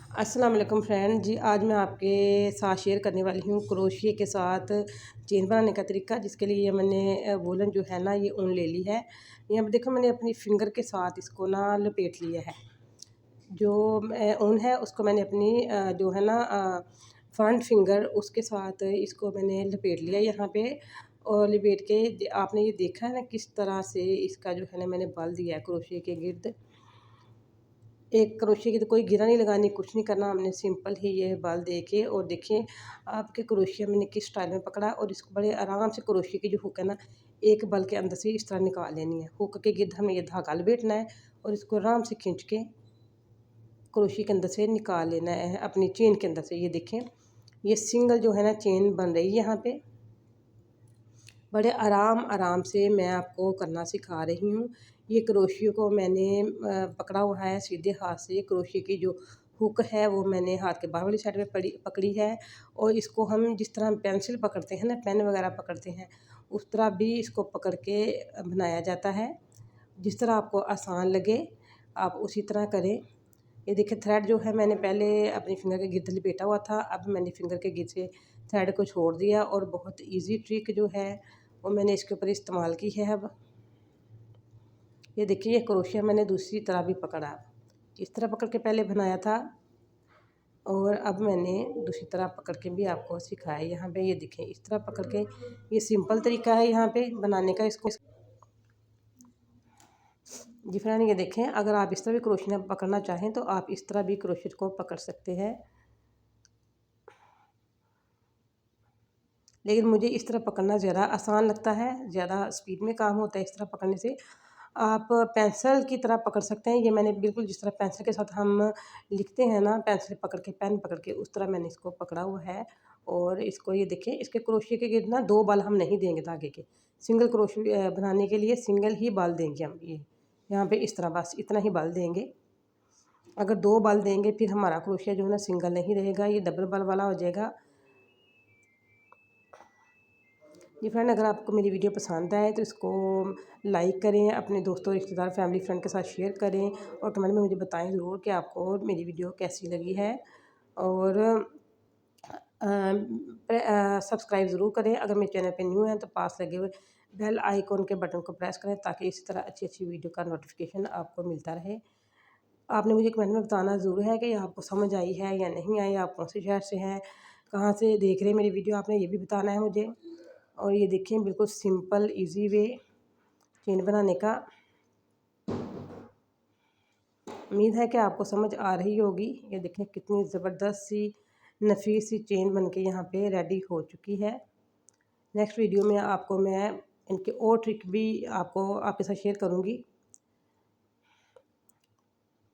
अस्सलाम वालेकुम फ्रेंड जी। आज मैं आपके साथ शेयर करने वाली हूँ क्रोशिया के साथ चेन बनाने का तरीका। जिसके लिए ये मैंने वूलन जो है ना ये ऊन ले ली है। यहाँ पर देखो मैंने अपनी फिंगर के साथ इसको ना लपेट लिया है। जो ऊन है उसको मैंने अपनी जो है ना फ्रंट फिंगर उसके साथ इसको मैंने लपेट लिया यहाँ पे। और लपेट के आपने ये देखा है ना किस तरह से इसका जो है ना मैंने बल दिया है क्रोशिया के गिर्द। एक क्रोशिया की तो कोई गिरा नहीं लगानी, कुछ नहीं करना, हमने सिंपल ही ये बाल दे के। और देखिए आपके क्रोशिया मैंने किस स्टाइल में पकड़ा और इसको बड़े आराम से क्रोशिया की जो हुक है ना एक बल के अंदर से इस तरह निकाल लेनी है। हुक के गिर्द हमें ये धागा लपेटना है और इसको आराम से खींच के क्रोशिया के अंदर से निकाल लेना है अपनी चेन के अंदर से। ये देखें ये सिंगल जो है ना चेन बन रही है यहाँ पे। बड़े आराम आराम से मैं आपको करना सिखा रही हूँ। ये क्रोशिया को मैंने पकड़ा हुआ है सीधे हाथ से। क्रोशिया की जो हुक है वो मैंने हाथ के बाहर वाली साइड में पकड़ी है। और इसको हम जिस तरह हम पेंसिल पकड़ते हैं ना, पेन वगैरह पकड़ते हैं, उस तरह भी इसको पकड़ के बनाया जाता है। जिस तरह आपको आसान लगे आप उसी तरह करें। ये देखिए थ्रेड जो है मैंने पहले अपनी फिंगर के गिर्द लपेटा हुआ था, अब मैंने फिंगर के गिर्द से थ्रेड को छोड़ दिया और बहुत इजी ट्रिक जो है वो मैंने इसके ऊपर इस्तेमाल की है। अब ये देखिए ये क्रोशिया मैंने दूसरी तरह भी पकड़ा, इस तरह पकड़ के पहले बनाया था और अब मैंने दूसरी तरह पकड़ के भी आपको सिखाया। यहाँ पे ये देखें इस तरह पकड़ के, ये सिंपल तरीका है यहाँ पे बनाने का। इसको जी फ्रेंड ये देखें, अगर आप इस तरह भी क्रोशिया पकड़ना चाहें तो आप इस तरह भी क्रोशिया को पकड़ सकते हैं। लेकिन मुझे इस तरह पकड़ना ज़्यादा आसान लगता है, ज़्यादा स्पीड में काम होता है इस तरह पकड़ने से। आप पेंसिल की तरह पकड़ सकते हैं। ये मैंने बिल्कुल जिस तरह पेंसिल के साथ हम लिखते हैं ना, पेंसिल पकड़ के पेन पकड़ के, उस तरह मैंने इसको पकड़ा हुआ है। और इसको ये देखें इसके क्रोशिया के गिर्द ना 2 बाल हम नहीं देंगे धागे के। सिंगल क्रोशिया बनाने के लिए सिंगल ही बाल देंगे हम। ये यहाँ पे इस तरह बस इतना ही बाल देंगे। अगर 2 बाल देंगे फिर हमारा क्रोशिया जो है ना सिंगल नहीं रहेगा, ये डबल बाल वाला हो जाएगा। जी फ्रेंड अगर आपको मेरी वीडियो पसंद आए तो इसको लाइक करें, अपने दोस्तों रिश्तेदार फैमिली फ्रेंड के साथ शेयर करें और कमेंट में मुझे बताएं ज़रूर कि आपको मेरी वीडियो कैसी लगी है। और सब्सक्राइब ज़रूर करें। अगर मेरे चैनल पे न्यू हैं तो पास लगे हुए बेल आइकॉन के बटन को प्रेस करें ताकि इसी तरह अच्छी अच्छी वीडियो का नोटिफिकेशन आपको मिलता रहे। आपने मुझे कमेंट में बताना ज़रूर है कि आपको समझ आई है या नहीं आई, आप कौन से शहर से हैं, कहाँ से देख रहे हैं मेरी वीडियो, आपने ये भी बताना है मुझे। और ये देखिए बिल्कुल सिंपल इजी वे चेन बनाने का। उम्मीद है कि आपको समझ आ रही होगी। ये देखें कितनी ज़बरदस्त सी नफीस सी चेन बनके यहाँ पे रेडी हो चुकी है। नेक्स्ट वीडियो में आपको मैं इनके और ट्रिक भी आपके साथ शेयर करूँगी।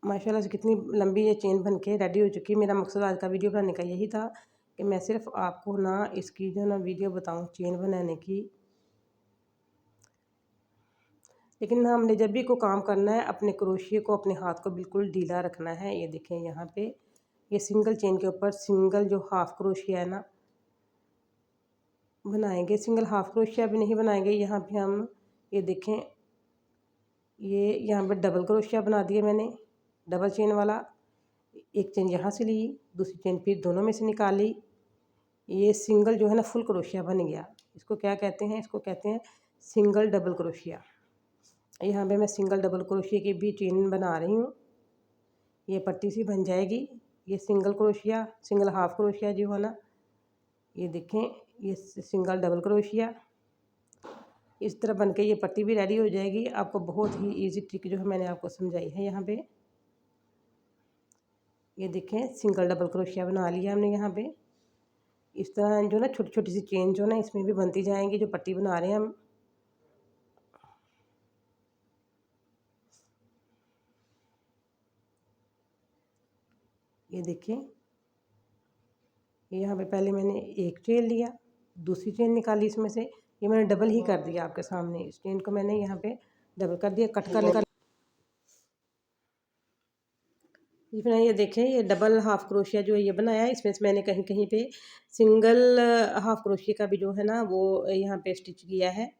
माशाल्लाह से कितनी लंबी ये चेन बनके रेडी हो चुकी है। मेरा मकसद आज का वीडियो बनाने का यही था कि मैं सिर्फ आपको ना इसकी जो ना वीडियो बताऊँ चेन बनाने की। लेकिन हमने जब भी कोई काम करना है अपने क्रोशिया को, अपने हाथ को बिल्कुल ढीला रखना है। ये देखें यहाँ पे ये सिंगल चेन के ऊपर सिंगल जो हाफ क्रोशिया है ना बनाएंगे, सिंगल हाफ क्रोशिया भी नहीं बनाएंगे। यहाँ पे हम ये देखें ये यहाँ पर डबल क्रोशिया बना दिया मैंने, डबल चेन वाला। एक चेन यहाँ से ली, दूसरी चेन फिर दोनों में से निकाली। ये सिंगल जो है ना फुल क्रोशिया बन गया। इसको क्या कहते हैं, इसको कहते हैं सिंगल डबल क्रोशिया। यहाँ पे मैं सिंगल डबल क्रोशिया की भी चेन बना रही हूँ। ये पट्टी सी बन जाएगी। ये single crochet, single half crochet जो है ना, ये देखें ये सिंगल डबल क्रोशिया। इस तरह बन के ये पट्टी भी रेडी हो जाएगी। आपको बहुत ही इजी ट्रिक जो है मैंने आपको समझाई है यहाँ पे। ये देखें सिंगल डबल क्रोशिया बना लिया हमने यहाँ पे। इस तरह जो ना छोटी छोटी सी चेन जो ना इसमें भी बनती जाएंगी जो पट्टी बना रहे हैं हम। ये देखें यहाँ पे पहले मैंने एक चेन लिया, दूसरी चेन निकाली इसमें से। ये मैंने डबल ही कर दिया आपके सामने। इस चेन को मैंने यहाँ पे डबल कर दिया, कट कर। ये देखें ये डबल हाफ क्रोशिया जो है ये बनाया है। इसमें से मैंने कहीं कहीं पे सिंगल हाफ क्रोशिया का भी जो है ना वो यहाँ पे स्टिच किया है।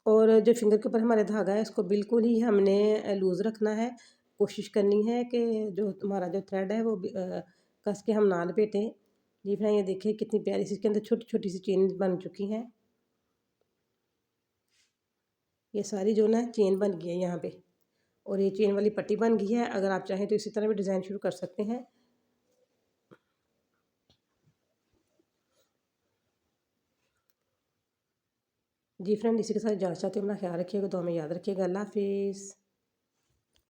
और जो फिंगर के ऊपर हमारे धागा है इसको बिल्कुल ही हमने लूज़ रखना है। कोशिश करनी है कि जो हमारा जो थ्रेड है वो कस के हम ना लपेटें। जी फ्रेंड, ये देखिए कितनी प्यारी सी इसके अंदर छोटी छोटी सी चेन बन चुकी हैं। ये सारी जो ना चेन बन गई है यहाँ पे, और ये चेन वाली पट्टी बन गई है। अगर आप चाहें तो इसी तरह भी डिज़ाइन शुरू कर सकते हैं। जी फ्रेंड, इसी के साथ इजाज़त चाहती हूँ। अपना ख्याल रखिएगा, दुआ में याद रखिएगा। अल्लाह हाफिज़।